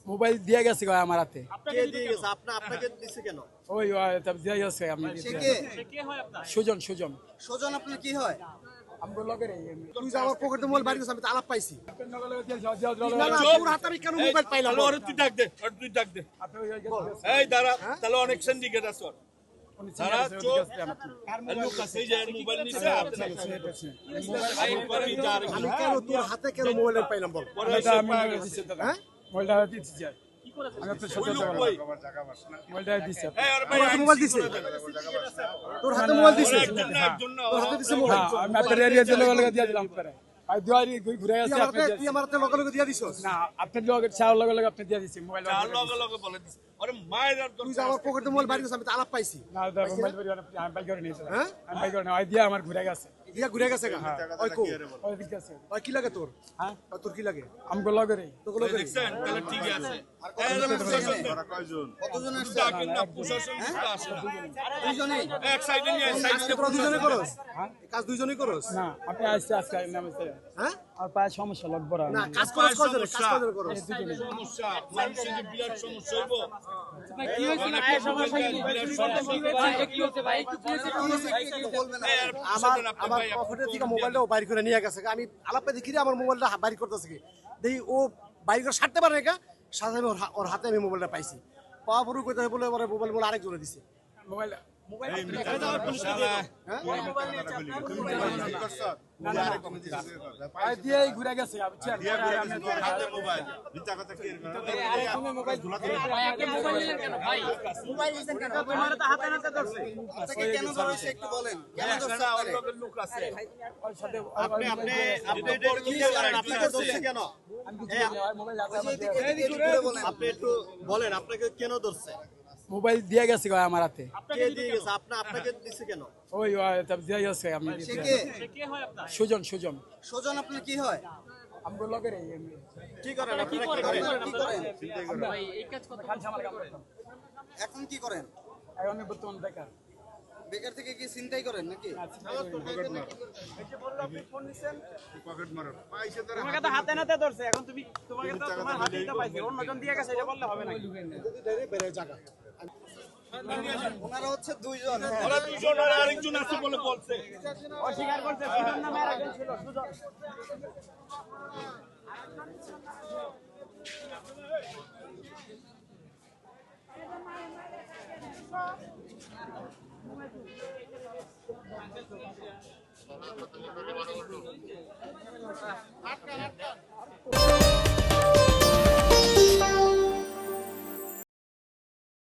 Mobile দিয়ে গেছে গো আমার হাতে। কে দিয়ে গেছে? আপনাকে দিছে কেন? ওই তবে দিয়ে গেছে আমি সে কে? সুজন সুজন আপনার কি হয়? আমগো লগের তুই যে আমার পকেটে মোবাইল বাইরে গেছে আমি তো আলাপ পাইছি। না না তোর হাতে আমি কেন মোবাইল পাইলাম? ওরে তুই ডাক দে এই দাঁড়া, তাহলে অনেক সিন্ডিকেট আছে ওর। দাঁড়া চুপ। লোক আছে যে মোবাইল নিছে আপনি আমি কেন তোর হাতে কেন মোবাইল পাইলাম বল? হ্যাঁ মোবাইলটা দিতে চাই আমি আপনার সাথে মোবাইলটা দিতে এই ওর ভাই তোর হাতে মোবাইল দিছে? তোর হাতে মোবাইল দিছে? তোর হাতে দিছে মোবাইল? আমি আপনার এরিয়া দিলে বলে দিয়ে দিলাম আপনারে আর দুয়ারি ঘুরে আসছে আপনি তুই আমার হাতে লগে লগে দিয়া দিছস? না আপনার লগে চার লগে আপনি দিয়ে দিছি মোবাইল লগে বলে দিছে ওরে মায়ের আর তুই যে আমার পকেটে মোবাইল বাইরে গেছে আমি তো আলাপ পাইছি। না মোবাইল পরিবার আমি বাই করে নিয়েছি হ্যাঁ আমি বাই করে না ওই দিয়ে আমার ঘুরে গেছে দিয়া ঘুরে গেছে গা? ওই কো ওই দিকে আছে ওই কি লাগে তোর? হ্যাঁ ওই তোর কি লাগে? আমগো লগের তোগুলো করে দেখছেন তাহলে ঠিক আছে। কতজন আসছে? ডাকেন না, প্রশাসন কিন্তু আসে না। দুইজনেই? এক সাইডে নিয়ে সাইডে তোরা দুইজনে করস? হ্যাঁ কাজ দুইজনেই করস? না আপনি আসছে আজকে নামছে হ্যাঁ আর পায় সমস্যা লাগবে না কাজ করস কয়জনে? কাজ কয়জনে করস? সমস্যা, মানুষের যে বিরাট সমস্যা হইব। কি হয়েছে না? বিরাট সমস্যা। কি হয়েছে ভাই? কি হয়েছে? একটু বলবেন না? আমার পকেটে থেকে মোবাইলটাও বাইর করে নিয়ে গেছে। আমি আলাপে দেখি রে আমার মোবাইলটা বাইর করতেছে কি দেখি ও বাইর করে ছাড়তে পারে না সাথে আমি ওর হাতে আমি মোবাইলটা পাইছি পাওয়া পরে কইতে বলে মোবাইল বলে আরেকজনে দিছে মোবাইল দিয়ে ঘুরে গেছে আপনাকে কেন ধরেছে একটু বলেন। কেন ধরছে আপনারে? লোক আছে। আপনি এটা কি করেন? আপনাকে ধরছে কেন? আপনি একটু বলেন আপনাকে কেন ধরছে? মোবাইল দিয়ে গেছে আমার হাতে। কে দিয়ে গেছে? আপনাকে দিছে কেন? ওই তবে দিয়ে গেছে আমি সে কে? সুজন সুজন আপনার কি হয়? আমগো লগের কি করেন? আপনারা কি করেন? এখন কি করেন? এখন বর্তমান বেকার বেকার থেকে কি চিন্তাই করেন নাকি? তোমাকে তো হাতে নাতে ধরছে এখন তুমি তোমাকে তো তোমার হাতেই তো পাইছে অন্যজন দিয়ে গেছে এটা বললে হবে না বেড়ে জায়গা ওনারা হচ্ছে দুইজন। ওরা দুজন আর আরেকজন আছে বলে বলছে। অস্বীকার করছে সুজন নামে আরেকজন ছিল সুজন হাত